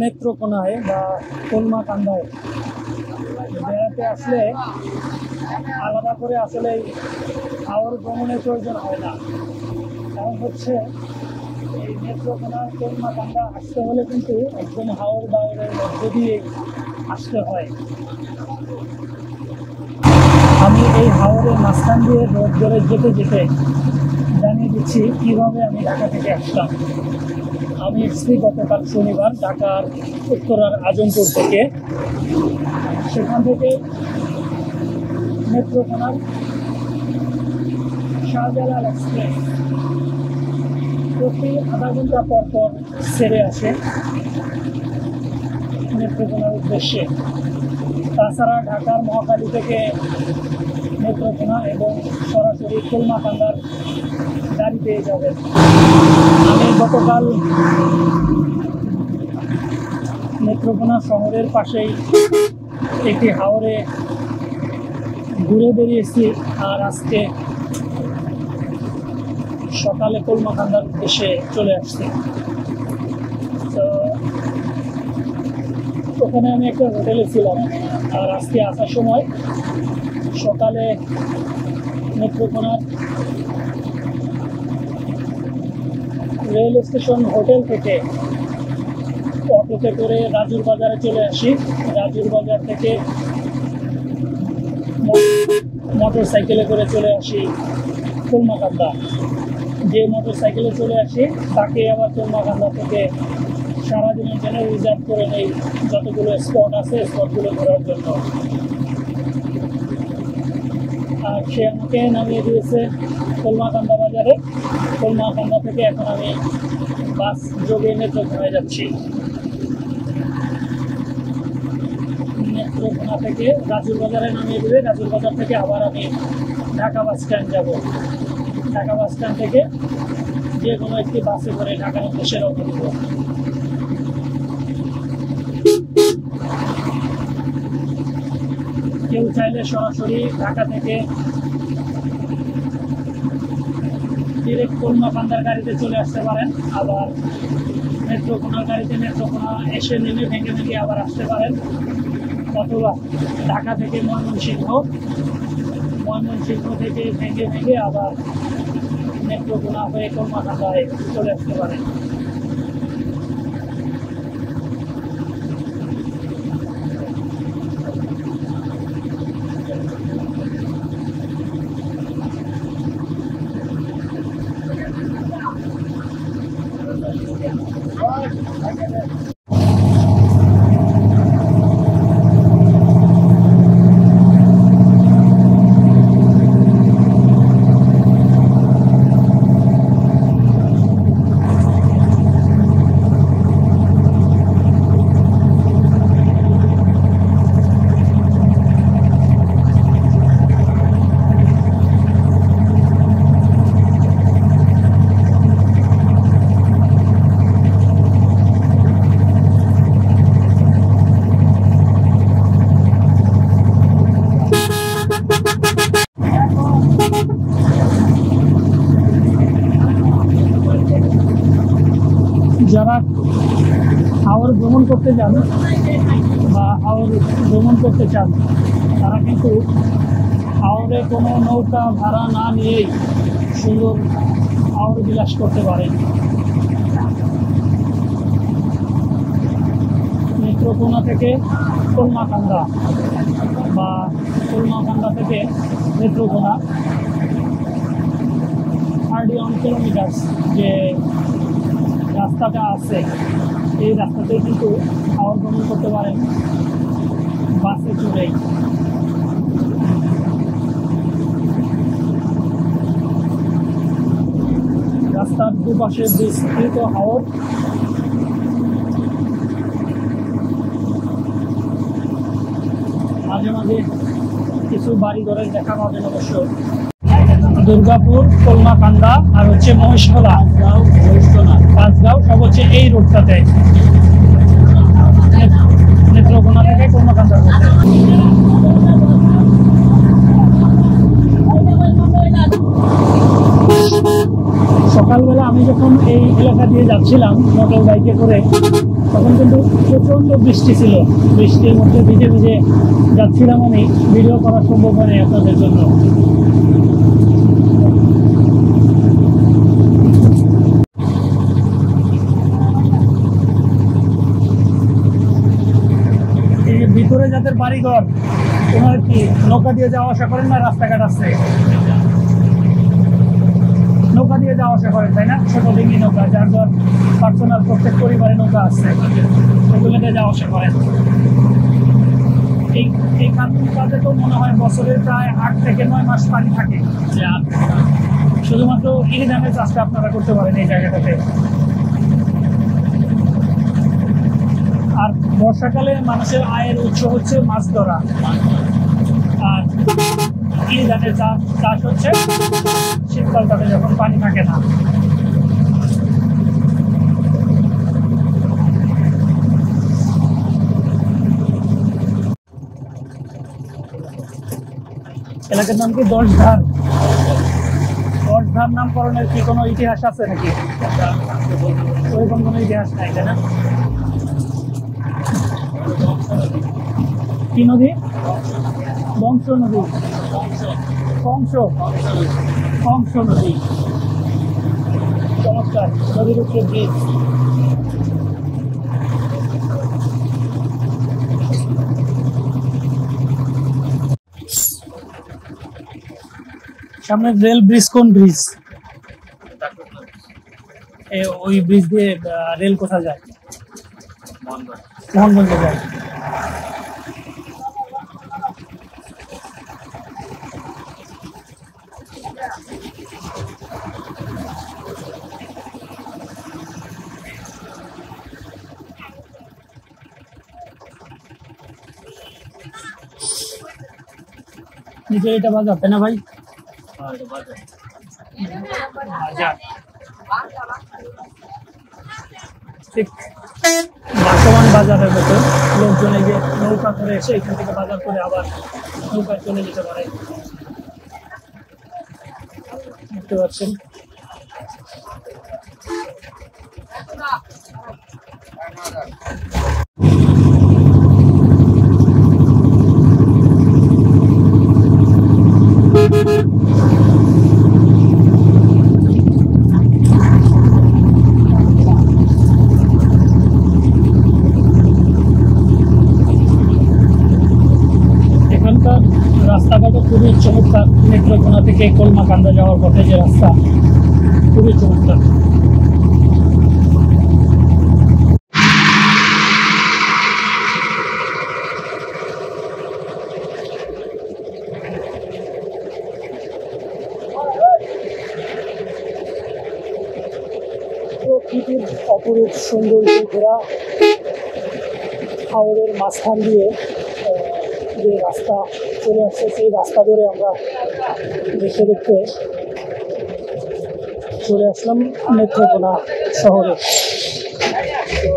নেত্রকোনায় বা কলমাকান্দায় বেড়াতে আসলে আলাদা করে আসলে হাওর ভ্রমণের প্রয়োজন হয় না। কারণ হচ্ছে এই নেত্রকোনা কলমাকান্দা আসতে হলে কিন্তু একদম হাওর বাওরের মধ্য দিয়ে আসতে হয়। আমি এই হাওরের মাঝখান দিয়ে রোড ধরে যেতে যেতে জানিয়ে দিচ্ছি কীভাবে আমি ঢাকা থেকে আসলাম। আমি এসেছি গতকাল শনিবার ঢাকার উত্তরার আজমপুর থেকে। সেখান থেকে নেত্রকোনার শাহজালাল এক্সপ্রেস প্রতি আধা ঘন্টা পর পর ছেড়ে আসে নেত্রকোনার উদ্দেশ্যে। তাছাড়া ঢাকার মহাখালী থেকে নেত্রকোনা এবং সরাসরি কলমাকান্দার গাড়ি পেয়ে যাবেন। আমি গতকাল নেত্রকোনা শহরের পাশেই একটি হাওরে ঘুরে বেরিয়েছি, আর আজকে সকালে কলমাকান্দার উদ্দেশ্যে চলে আসছি। তো ওখানে আমি একটা হোটেলে ছিলাম, আর আজকে আসার সময় সকালে নেত্রকোনার রেল স্টেশন হোটেল থেকে অটোতে করে রাজুর বাজারে চলে আসি। রাজুর বাজার থেকে মোটর সাইকেলে করে চলে আসি কলমাকান্দা। যে মোটর সাইকেলে চলে আসি তাকে আবার কলমাকান্দা থেকে সারাদিনের জন্য রিজার্ভ করে নেই যতগুলো স্পট আছে স্পটগুলো ঘোরার জন্য। আর সে আমাকে নামিয়ে দিয়েছে কলমাকান্দা বাজারে। কলমাকান্দা থেকে এখন আমি বাস যোগে নেত্রকোনায় যাচ্ছি। নেত্রকোনা থেকে রাজুর বাজারে নামিয়ে দেবে। রাজুর বাজার থেকে আবার আমি ঢাকা বাস স্ট্যান্ড যাব। ঢাকা বাস স্ট্যান্ড থেকে যে কোনো একটি বাসে করে ঢাকার উদ্দেশ্যে রওনা দেব। কেউ চাইলে সরাসরি ঢাকা থেকে ডিরেক্ট কলমাকান্দার গাড়িতে চলে আসতে পারেন, আবার নেত্রকোনার গাড়িতে নেত্রকোনা এসে নেমে ভেঙে ভেঙে আবার আসতে পারেন, অথবা ঢাকা থেকে ময়মনসিংহ থেকে ভেঙে ভেঙে আবার নেত্রকোনা হয়ে কলমাকান্দায় চলে আসতে পারেন। যারা হাওর ভ্রমণ করতে যান বা হাওর ভ্রমণ করতে চান তারা কিন্তু হাওরে কোনো নৌকা ভাড়া না নিয়েই সুন্দর হাওর বিলাস করতে পারেন। নেত্রকোনা থেকে কলমাকান্দা বা কলমাকান্দা থেকে নেত্রকোনা 31 কিলোমিটার যে রাস্তাটা আছে এই রাস্তাতেই কিন্তু হাওর ভ্রমণ করতে পারেন বাসে চড়েই। রাস্তার দুপাশে বিস্তৃত হাওর, মাঝে মাঝে কিছু বাড়ি ঘরের দেখা পাবেন অবশ্য। দুর্গাপুর, কলমাকান্দা আর হচ্ছে মহেশতলা, পাঁচগাঁও সব হচ্ছে এই রোডটাতে নেত্রকোনা থেকে কলমাকান্দার মধ্যে। আমি যখন এই এলাকা দিয়ে যাচ্ছিলাম মোটর বাইকে করে, তখন কিন্তু প্রচণ্ড বৃষ্টি ছিল। বৃষ্টির মধ্যে ভিজে ভিজে যাচ্ছিলাম আমি, ভিডিও করা সম্ভব হয়নি আপনাদের জন্য। এই যে ভিতরে যাদের বাড়িঘর, ওনার কি নৌকা দিয়ে যাওয়া আসা করেন না? রাস্তাঘাট আছে, নৌকা দিয়ে যাওয়া আসা করেন, তাই না? ছোট ডিঙি নৌকা, যার যার পার্সোনাল প্রত্যেক পরিবারে নৌকা আছে, ওগুলোতে যাওয়া আসা করেন। এই এই কাজে তো মনে হয় বছরের প্রায় 8 থেকে 9 মাস পানি থাকে। শুধুমাত্র এই ধানের চাষটা আপনারা করতে পারেন এই জায়গাটাতে। আর বর্ষাকালে মানুষের আয়ের উৎস হচ্ছে মাছ ধরা, আর এই ধানের চাষ হচ্ছে শীতকালটাতে যখন পানি থাকে না। এলাকার নাম কি 10 ধার? 10 ধার নামকরণের কি কোনো ইতিহাস আছে নাকি? ওইরকম কোনো ইতিহাস নাই, তাই না? কি নদী? বংশ নদী, কংস নদী। চমৎকার, নদীর উপরে ব্রিজ। সামনে রেল ব্রিজ, কোন ব্রিজ? ওই ব্রিজ দিয়ে রেল কোথায় যায়? মোহনগঞ্জে যায়। নিচে এটা বাজার, তাই না ভাই? বাজার ঠিক বর্তমান বাজারের মতো, লোকজন এই যে নৌকা করে এসে এখান থেকে বাজার করে আবার নৌকায় চলে যেতে পারে। দেখতে পাচ্ছেন রাস্তাঘাটও খুবই চমৎকার। নেত্রকোনা থেকে কলমাকান্দা যাওয়ার পথে যে রাস্তা, খুবই চমৎকার। প্রকৃতির অপরূপ সৌন্দর্য ঘোরা হাওরের মাঝখান দিয়ে যে রাস্তা চলে আসছে, সেই রাস্তা ধরে আমরা দেখতে দেখতে চলে আসলাম নেত্রকোনা শহরে। তো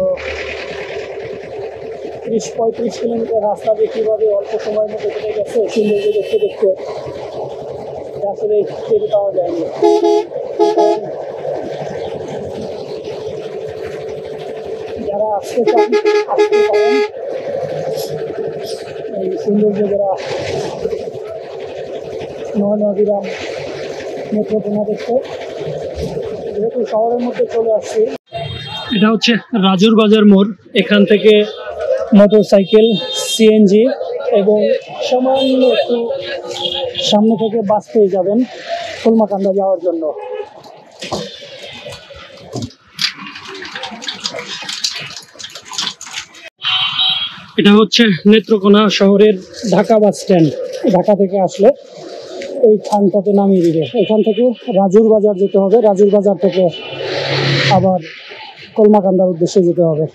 30-35 কিলোমিটার রাস্তা দিয়ে কীভাবে অল্প সময়ের মধ্যে কেটে গেছে সৌন্দর্য দেখতে দেখতে, আসলে টের পাওয়া যায়নি। যারা আসতে চান আসতে পারেন এই সৌন্দর্য যারা নয়নাভিরাম নেত্রকোনা দেখতে। যেহেতু শহরের মধ্যে চলে আসছি, এটা হচ্ছে রাজুর বাজার মোড়। এখান থেকে মোটর সাইকেল, সিএনজি এবং সামান্য একটু সামনে থেকে বাস পেয়ে যাবেন কলমাকান্দা যাওয়ার জন্য। এটা হচ্ছে নেত্রকোনা শহরের ঢাকা বাস স্ট্যান্ড। ঢাকা থেকে আসলে এই খানটাতে নামিয়ে দিবে। এখান থেকে রাজুর বাজার যেতে হবে, রাজুর বাজার থেকে আবার কলমাকান্দার উদ্দেশ্যে যেতে হবে।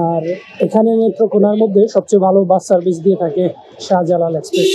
আর এখানে নেত্রকোনার মধ্যে সবচেয়ে ভালো বাস সার্ভিস দিয়ে থাকে শাহজালাল এক্সপ্রেস।